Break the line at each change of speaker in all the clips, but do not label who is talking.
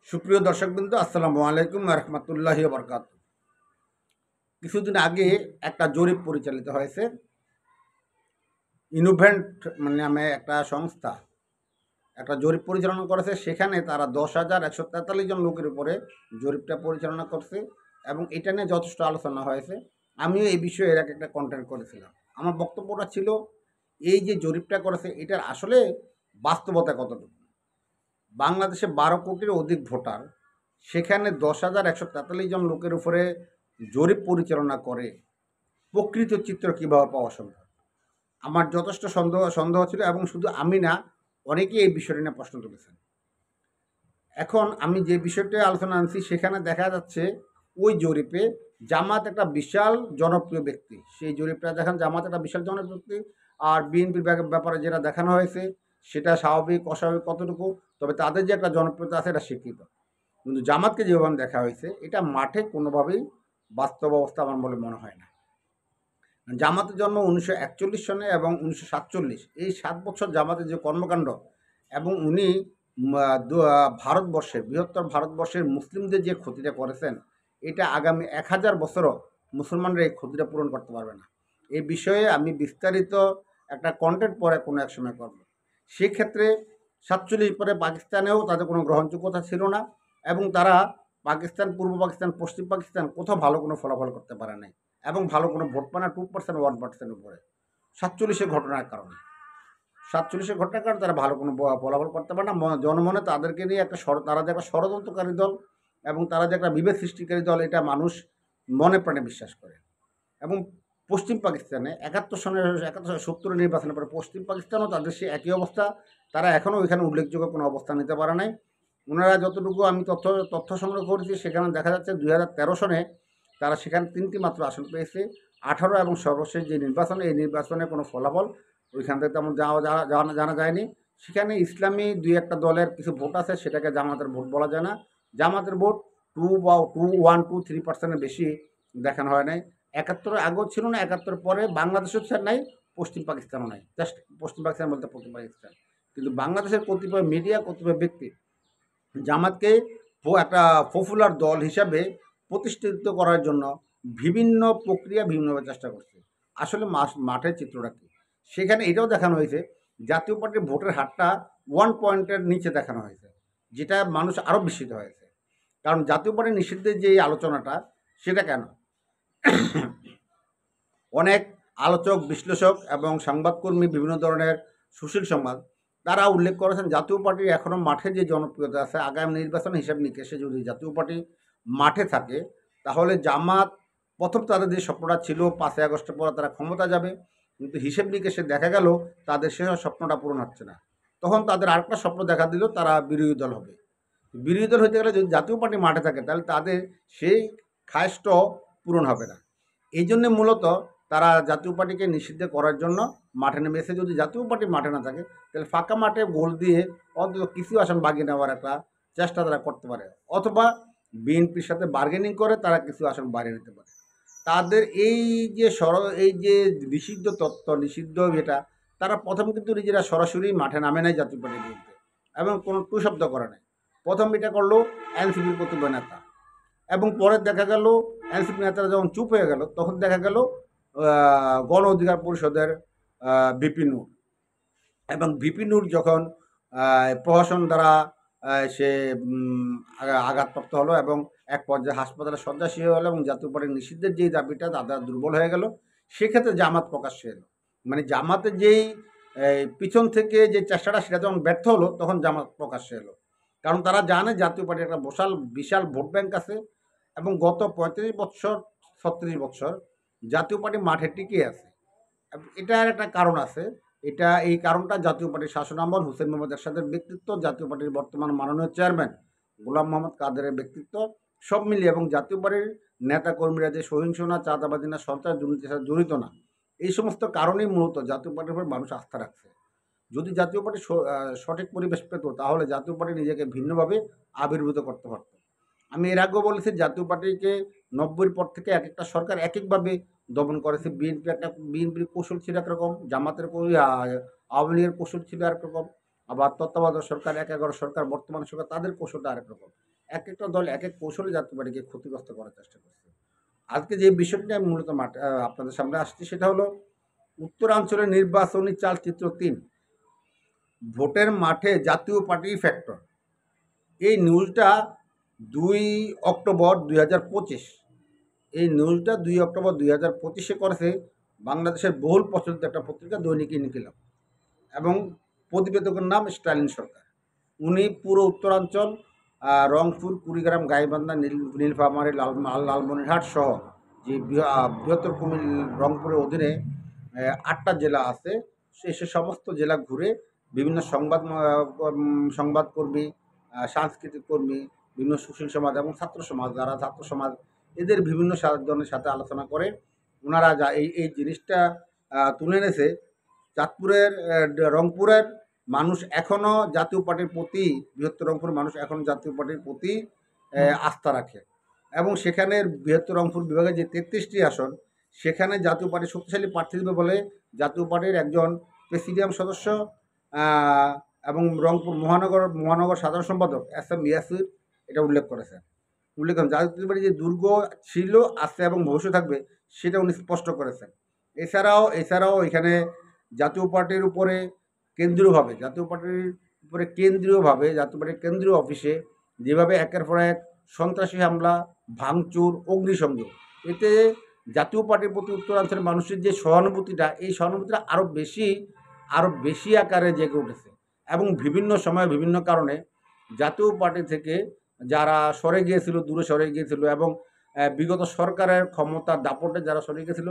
সুপ্রিয় দর্শকবৃন্দ, আসসালামু আলাইকুম রহমতুল্লাহি বরকাত। কিছুদিন আগে একটা জরিপ পরিচালিত হয়েছে। ইনোভেন্ট নামে একটা সংস্থা একটা জরিপ পরিচালনা করেছে। সেখানে তারা 10,143 জন লোকের উপরে জরিপটা পরিচালনা করছে এবং এটা নিয়ে যথেষ্ট আলোচনা হয়েছে। আমিও এই বিষয়ে এর আগে একটা কন্টেন্ট করেছিলাম। আমার বক্তব্যটা ছিল, এই যে জরিপটা করেছে এটার আসলে বাস্তবতা কতটুকু। বাংলাদেশে 12 কোটির অধিক ভোটার, সেখানে 10,143 জন লোকের উপরে জরিপ পরিচালনা করে প্রকৃত চিত্র কীভাবে পাওয়া সম্ভব। আমার যথেষ্ট সন্দেহ ছিল এবং শুধু আমি না, অনেকেই এই বিষয়টি নিয়ে প্রশ্ন তুলেছেন। এখন আমি যে বিষয়টি আলোচনা আনছি সেখানে দেখা যাচ্ছে ওই জরিপে জামাত একটা বিশাল জনপ্রিয় ব্যক্তি। সেই জরিপটা দেখেন, জামাত একটা বিশাল জনপ্রিয় ব্যক্তি। আর বিএনপির ব্যাপারে যেটা দেখানো হয়েছে সেটা স্বাভাবিক অস্বাভাবিক কতটুকু, তবে তাদের যে একটা জনপ্রিয়তা আছে এটা স্বীকৃত। কিন্তু জামাতকে যেভাবে দেখা হয়েছে এটা মাঠে কোনোভাবেই বাস্তব অবস্থা আমার বলে মনে হয় না। জামাতের জন্ম 1941 সনে এবং 1947, এই 7 বছর জামাতের যে কর্মকাণ্ড এবং উনি ভারতবর্ষের বৃহত্তর ভারতবর্ষের মুসলিমদের যে ক্ষতিটা করেছেন, এটা আগামী 1000 বছরও মুসলমানরা এই ক্ষতিটা পূরণ করতে পারবে না। এই বিষয়ে আমি বিস্তারিত একটা কন্টেন্ট পরে কোনো এক সময় করব। সেক্ষেত্রে 47 পরে পাকিস্তানেও তাদের কোনো গ্রহণযোগ্যতা ছিল না এবং তারা পাকিস্তান, পূর্ব পাকিস্তান, পশ্চিম পাকিস্তান কোথাও ভালো কোনো ফলাফল করতে পারে নাই এবং ভালো কোনো ভোট পায় না, 2% 1% উপরে। 47-এর ঘটনার কারণে 47-এর ঘটনার কারণে তারা ভালো কোনো ফলাফল করতে পারে না। জনমনে তাদেরকে নিয়ে একটা তারা যে একটা ষড়যন্ত্রকারী দল এবং তারা যে একটা বিভেদ সৃষ্টিকারী দল, এটা মানুষ মনে প্রাণে বিশ্বাস করে। এবং পশ্চিম পাকিস্তানে 71 সনের নির্বাচনের পরে পশ্চিম পাকিস্তানও তাদের সে একই অবস্থা। তারা এখনও ওইখানে উল্লেখযোগ্য কোনো অবস্থান নিতে পারে নাই। ওনারা যতটুকু আমি তথ্য সংগ্রহ করেছি সেখানে দেখা যাচ্ছে 2013 সনে তারা সেখানে 3টি মাত্র আসন পেয়েছে। 18 এবং সর্বশেষ যে নির্বাচন, এই নির্বাচনে কোনো ফলাফল ওইখান থেকে তেমন জানা যায়নি। সেখানে ইসলামী 2-1টা দলের কিছু ভোট আছে, সেটাকে জামাতের ভোট বলা যায় না। জামাতের ভোট 1-2-3% বেশি দেখানো হয় নাই। 71-এর আগেও ছিল না, 71-এর পরে বাংলাদেশও নাই, পশ্চিম পাকিস্তানও নাই। জাস্ট পশ্চিম পাকিস্তান বলতে পশ্চিম পাকিস্তান। কিন্তু বাংলাদেশের কতিপয় মিডিয়া, কতিপয় ব্যক্তি জামাতকে একটা পপুলার দল হিসাবে প্রতিষ্ঠিত করার জন্য বিভিন্ন প্রক্রিয়া বিভিন্নভাবে চেষ্টা করছে। আসলে মাঠের চিত্রটা কী, সেখানে এটাও দেখানো হয়েছে জাতীয় পার্টির ভোটের হারটা 1 পয়েন্টের নিচে দেখানো হয়েছে, যেটা মানুষ আরও বিস্মিত হয়েছে। কারণ জাতীয় পার্টি নিষিদ্ধের যে আলোচনাটা, সেটা কেন? অনেক আলোচক, বিশ্লেষক এবং সংবাদকর্মী, বিভিন্ন ধরনের সুশীল সমাজ, তারা উল্লেখ করেছেন জাতীয় পার্টির এখনও মাঠে যে জনপ্রিয়তা আছে, আগামী নির্বাচন হিসাব নিকেশে যদি জাতীয় পার্টি মাঠে থাকে তাহলে জামাত প্রথম তাদের যে স্বপ্নটা ছিল 5ই আগস্টের পরে তারা ক্ষমতা যাবে, কিন্তু হিসেব নিকেশে দেখা গেল তাদের সে স্বপ্নটা পূরণ হচ্ছে না। তখন তাদের আরেকটা স্বপ্ন দেখা দিল, তারা বিরোধী দল হবে। বিরোধী দল হতে গেলে যদি জাতীয় পার্টি মাঠে থাকে তাহলে তাদের সেই খায়েশটাও পূরণ হবে না। এই জন্যে মূলত তারা জাতীয় পার্টিকে নিষিদ্ধ করার জন্য মাঠে নেমেছে। যদি জাতীয় পার্টি মাঠে না থাকে তাহলে ফাঁকা মাঠে গোল দিয়ে অন্তত কিছু আসন বাগিয়ে নেওয়ার একটা চেষ্টা তারা করতে পারে, অথবা বিএনপির সাথে বার্গেনিং করে তারা কিছু আসন বাড়িয়ে নিতে পারে। তাদের এই যে নিষিদ্ধ তত্ত্ব, নিষিদ্ধ এটা, তারা প্রথম কিন্তু নিজেরা সরাসরি মাঠে নামে নেয় জাতীয় পার্টির বিরুদ্ধে এবং কোনো টু শব্দ করে নাই। প্রথম এটা করলো এনসিপির কতিপয় নেতা এবং পরে দেখা গেল এনসিপি নেতারা যখন চুপ হয়ে গেল তখন দেখা গেল গণ অধিকার পরিষদের ভিপি নূর, এবং ভিপি নূর যখন প্রশাসন দ্বারা সে আঘাতপ্রাপ্ত হলো এবং এক পর্যায়ে হাসপাতালে শয্যাশায়ী হয়ে হলো এবং জাতীয় পার্টির নিষিদ্ধের যেই দাবিটা তাদের দুর্বল হয়ে গেল, সেক্ষেত্রে জামাত প্রকাশ্যে এলো। মানে জামাতের যেই পিছন থেকে যে চেষ্টাটা সেটা যখন ব্যর্থ হলো তখন জামাত প্রকাশ্যে এলো। কারণ তারা জানে জাতীয় পার্টির একটা বিশাল ভোট ব্যাংক আছে এবং গত 35 বছর 36 বছর জাতীয় পার্টি মাঠে টিকে আছে। এটার একটা কারণ আছে। এই কারণটা জাতীয় পার্টির শাসনামল, হুসেইন মোহাম্মদ এরশাদের ব্যক্তিত্ব, জাতীয় পার্টির বর্তমান মাননীয় চেয়ারম্যান গোলাম মোহাম্মদ কাদেরের ব্যক্তিত্ব, সব মিলিয়ে, এবং জাতীয় পার্টির নেতাকর্মীরা যে সহিংস না, চাঁদাবাজি না, সন্ত্রাস দুর্নীতির সাথে জড়িত না, এই সমস্ত কারণেই মূলত জাতীয় পার্টির উপর মানুষ আস্থা রাখছে। যদি জাতীয় পার্টি সঠিক পরিবেশ পেত তাহলে জাতীয় পার্টি নিজেকে ভিন্নভাবে আবির্ভূত করতে পারত। আমি এর আগেও বলেছি জাতীয় পার্টিকে 90-এর পর থেকে এক একটা সরকার এক একভাবে দমন করেছে। বিএনপির কৌশল ছিল একরকম, জামাতের আওয়ামী লীগের কৌশল ছিল আরেক রকম, আবার তত্ত্বাবধায়ক সরকার 11 সরকার বর্তমান সরকার তাদের কৌশলটা আরেক রকম। এক একটা দল এক এক কৌশলে জাতীয় পার্টিকে ক্ষতিগ্রস্ত করার চেষ্টা করছে। আজকে যে বিষয়টি আমি মূলত আপনাদের সামনে আসছি সেটা হলো উত্তরাঞ্চলের নির্বাচনী চালচিত্র ৩, ভোটের মাঠে জাতীয় পার্টি ফ্যাক্টর। এই নিউজটা ২ অক্টোবর ২০২৫, এই নিউজটা ২ অক্টোবর ২০২৫-এ করেছে বাংলাদেশের বহুল প্রচলিত একটা পত্রিকা দৈনিক ইনকিলাব, এবং প্রতিবেদকের নাম স্টালিন সরকার। উনি পুরো উত্তরাঞ্চল, রংপুর, কুড়িগ্রাম, গাইবান্ধা, নীলফামারী, লালমনিরহাট সহ যে বৃহত্তর রংপুরের অধীনে ৮টা জেলা আছে, সে সমস্ত জেলা ঘুরে বিভিন্ন সংবাদকর্মী, সাংস্কৃতিক কর্মী, বিভিন্ন সুশীল সমাজ এবং ছাত্র সমাজ, যারা ছাত্র সমাজ, এদের বিভিন্ন জনের সাথে আলোচনা করে ওনারা যা এই জিনিসটা তুলে এনেছে। চাঁদপুরের, রংপুরের মানুষ এখনও জাতীয় পার্টির প্রতি, বৃহত্তর রংপুরের মানুষ এখন জাতীয় পার্টির প্রতি আস্থা রাখে, এবং সেখানের বৃহত্তর রংপুর বিভাগের যে 33টি আসন, সেখানে জাতীয় পার্টি শক্তিশালী প্রার্থী দেবে বলে জাতীয় পার্টির একজন প্রেসিডিয়াম সদস্য এবং রংপুর মহানগর সাধারণ সম্পাদক SM ইয়াসির এটা উল্লেখ করেছেন। জাতীয় পার্টি যে দুর্গ ছিল, আছে এবং ভবিষ্যৎ থাকবে সেটা উনি স্পষ্ট করেছেন। এছাড়াও এখানে জাতীয় পার্টির উপরে কেন্দ্রীয়ভাবে, জাতীয় পার্টির কেন্দ্রীয় অফিসে যেভাবে একের পর এক সন্ত্রাসী হামলা, ভাঙচুর, অগ্নিসংযোগ, এতে জাতীয় পার্টির প্রতি উত্তরাঞ্চলের মানুষের যে সহানুভূতিটা, এই সহানুভূতিটা আরও বেশি আকারে জেগে উঠেছে, এবং বিভিন্ন সময়ে বিভিন্ন কারণে জাতীয় পার্টি থেকে যারা দূরে সরে গিয়েছিল এবং বিগত সরকারের ক্ষমতার দাপটে যারা সরে গিয়েছিল,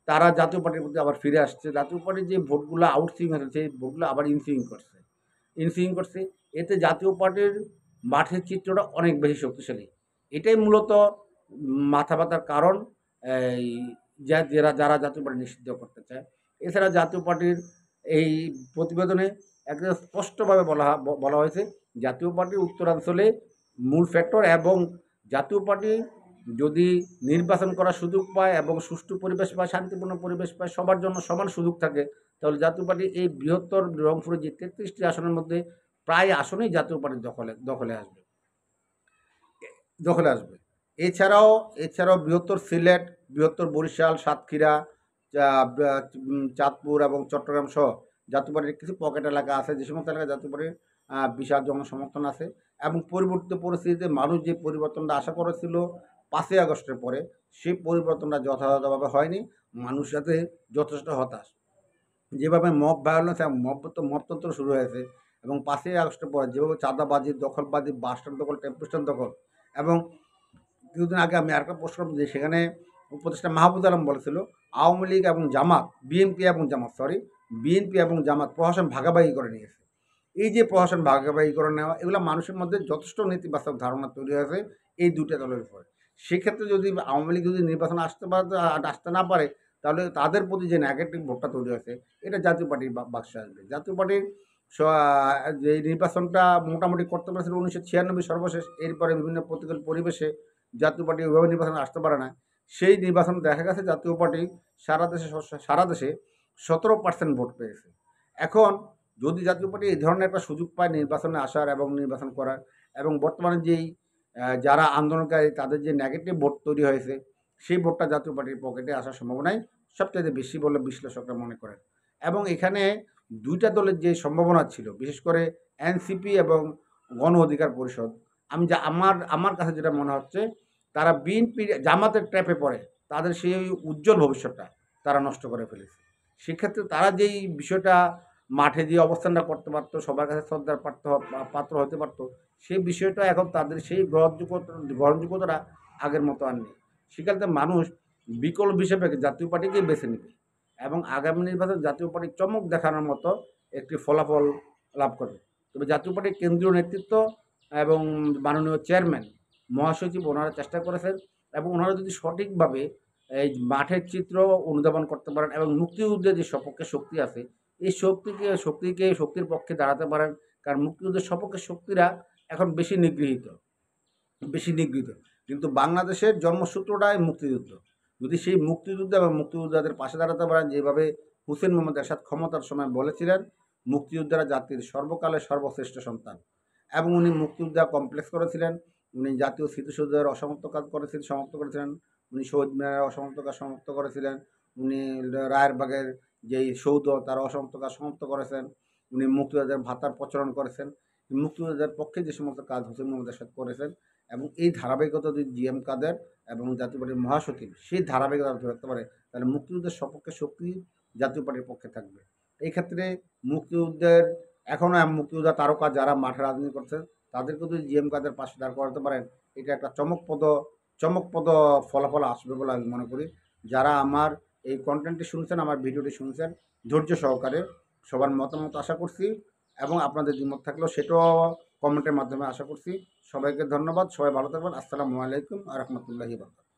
তারা জাতীয় পার্টির প্রতি আবার ফিরে আসছে। জাতীয় পার্টির যে ভোটগুলো আউটসুইং হয়েছে, সেই ভোটগুলো আবার ইনসুইং করছে। এতে জাতীয় পার্টির মাঠের চিত্রটা অনেক বেশি শক্তিশালী। এটাই মূলত মাথা ব্যথার কারণ, যারা জাতীয় পার্টি নিষিদ্ধ করতে চায়। এছাড়া জাতীয় পার্টির এই প্রতিবেদনে একদম স্পষ্টভাবে বলা হয়েছে জাতীয় পার্টির উত্তরাঞ্চলে মূল ফ্যাক্টর, এবং জাতীয় পার্টি যদি নির্বাচন করার সুযোগ পায় এবং সুষ্ঠু পরিবেশ পায়, শান্তিপূর্ণ পরিবেশ পায়, সবার জন্য সমান সুযোগ থাকে, তাহলে জাতীয় পার্টি এই বৃহত্তর রংপুরের যে 33টি আসনের মধ্যে প্রায় আসনেই জাতীয় পার্টির দখলে আসবে। এছাড়াও বৃহত্তর সিলেট, বৃহত্তর বরিশাল, সাতক্ষীরা, চাঁদপুর এবং চট্টগ্রাম সহ জাতীয় পার্টির কিছু পকেট এলাকা আছে, যে সমস্ত এলাকায় জাতীয় পার্টির বিশাল জনসমর্থন আছে, এবং পরিবর্তিত পরিস্থিতিতে মানুষ যে পরিবর্তনটা আশা করেছিল 5ই আগস্টের পরে, সেই পরিবর্তনটা যথাযথভাবে হয়নি। মানুষ সাথে যথেষ্ট হতাশ। যেভাবে মব ভায়োলেন্স এবং মবতন্ত্র শুরু হয়েছে, এবং 5ই আগস্টের পরে যেভাবে চাঁদাবাজি, দখলবাজি, বাসস্ট্যান্ড দখল, টেম্পো স্ট্যান্ড দখল, এবং কিছুদিন আগে আমি আরেকটা প্রশ্ন যে সেখানে উপদেষ্টা মাহবুব আলম বলেছিল আওয়ামী লীগ এবং জামাত, বিএনপি এবং জামাত প্রশাসন ভাগাভাগি করে নিয়েছে। এই যে প্রশাসন ভাগাভাগি করে নেওয়া, এগুলো মানুষের মধ্যে যথেষ্ট নেতিবাচক ধারণা তৈরি হয়েছে এই দুইটা দলের উপরে। সেক্ষেত্রে যদি আওয়ামী লীগ যদি নির্বাচনে আসতে না পারে, তাহলে তাদের প্রতি যে নেগেটিভ ভোটটা তৈরি হয়েছে, এটা জাতীয় পার্টির বাক্সে আসবে। জাতীয় পার্টির যে নির্বাচনটা মোটামুটি করতে পেরেছিল 1996 সর্বশেষ, এরপরে বিভিন্ন প্রতিকূল পরিবেশে জাতীয় পার্টি ওইভাবে নির্বাচনে আসতে পারে না। সেই নির্বাচন দেখা গেছে জাতীয় পার্টি সারা দেশে 17% ভোট পেয়েছে। এখন যদি জাতীয় পার্টি এই ধরনের একটা সুযোগ পায় নির্বাচনে আসার এবং নির্বাচন করার, এবং বর্তমানে যেই যারা আন্দোলনকারী তাদের যে নেগেটিভ ভোট তৈরি হয়েছে, সেই ভোটটা জাতীয় পার্টির পকেটে আসার সম্ভাবনাই সবচেয়ে বেশি বলে বিশ্লেষকরা মনে করেন। এবং এখানে দুইটা দলের যে সম্ভাবনা ছিল, বিশেষ করে এনসিপি এবং গণ অধিকার পরিষদ, আমার কাছে যেটা মনে হচ্ছে, তারা বিএনপি জামাতের ট্র্যাপে পড়ে তাদের সেই উজ্জ্বল ভবিষ্যৎটা তারা নষ্ট করে ফেলেছে। সেক্ষেত্রে তারা যেই বিষয়টা মাঠে যে অবস্থানটা করতে পারতো, সবার কাছে শ্রদ্ধার পাত্র হতে পারতো, সেই বিষয়টা এখন তাদের সেই গ্রহণযোগ্যতাটা আগের মতো আর নেই। সেক্ষেত্রে মানুষ বিকল্প হিসেবে জাতীয় পার্টিকেই বেছে নেবে, এবং আগামী নির্বাচনে জাতীয় পার্টি চমক দেখানোর মতো একটি ফলাফল লাভ করবে। তবে জাতীয় পার্টির কেন্দ্রীয় নেতৃত্ব এবং মাননীয় চেয়ারম্যান, মহাসচিব, ওনারা চেষ্টা করেছেন, এবং ওনারা যদি সঠিকভাবে এই মাঠের চিত্র অনুধাবন করতে পারেন এবং মুক্তিযুদ্ধের যে সপক্ষে শক্তি আছে, এই শক্তির পক্ষে দাঁড়াতে পারেন। কারণ মুক্তিযুদ্ধের সপক্ষে শক্তিরা এখন বেশি নিগৃহীত, কিন্তু বাংলাদেশের জন্মসূত্রটাই মুক্তিযুদ্ধ। যদি সেই মুক্তিযুদ্ধ এবং মুক্তিযোদ্ধাদের পাশে দাঁড়াতে পারেন, যেভাবে হুসেন মোহাম্মদ এরশাদ ক্ষমতার সময় বলেছিলেন, মুক্তিযোদ্ধারা জাতির সর্বকালের সর্বশ্রেষ্ঠ সন্তান, এবং উনি মুক্তিযোদ্ধা কমপ্লেক্স করেছিলেন, উনি জাতীয় স্মৃতিসৌধের অসমাপ্ত কাজ সমাপ্ত করেছিলেন, উনি শহীদ মিনারের অসমাপ্ত কাজ সমাপ্ত করেছিলেন, উনি রায়েরবাগের যেই সৌধ তার অসমাপ্ত কাজ সমাপ্ত করেছেন, উনি মুক্তিযোদ্ধাদের ভাতার প্রচলন করেছেন, মুক্তিযোদ্ধাদের পক্ষে যে সমস্ত কাজ হোসেন মোহাম্মদ এরশাদ করেছেন এবং এই ধারাবাহিকতা যদি জিএম কাদের এবং জাতীয় পার্টির মহাসচিব সেই ধারাবাহিকতা ধরে রাখতে পারে, তাহলে মুক্তিযুদ্ধের সপক্ষে শক্তি জাতীয় পার্টির পক্ষে থাকবে। এই ক্ষেত্রে মুক্তিযুদ্ধের এখনও মুক্তিযোদ্ধা তারকা যারা মাঠে রাজনীতি করছেন তাদেরকে যদি জিএম কাদের পাশে দাঁড় করাতে পারেন, এটা একটা চমকপ্রদ ফলাফল আসবে বলে আমি মনে করি। যারা আমার এই কন্টেন্টটি শুনছেন, আমার ভিডিওটি শুনছেন ধৈর্য সহকারে, সবার মতামত আশা করছি এবং আপনাদের দ্বিমত থাকলেও সেটাও কমেন্টের মাধ্যমে আশা করছি। সবাইকে ধন্যবাদ, সবাই ভালো থাকবেন। আসসালামু আলাইকুম ওয়া রাহমাতুল্লাহি ওয়া বারাকাতুহু।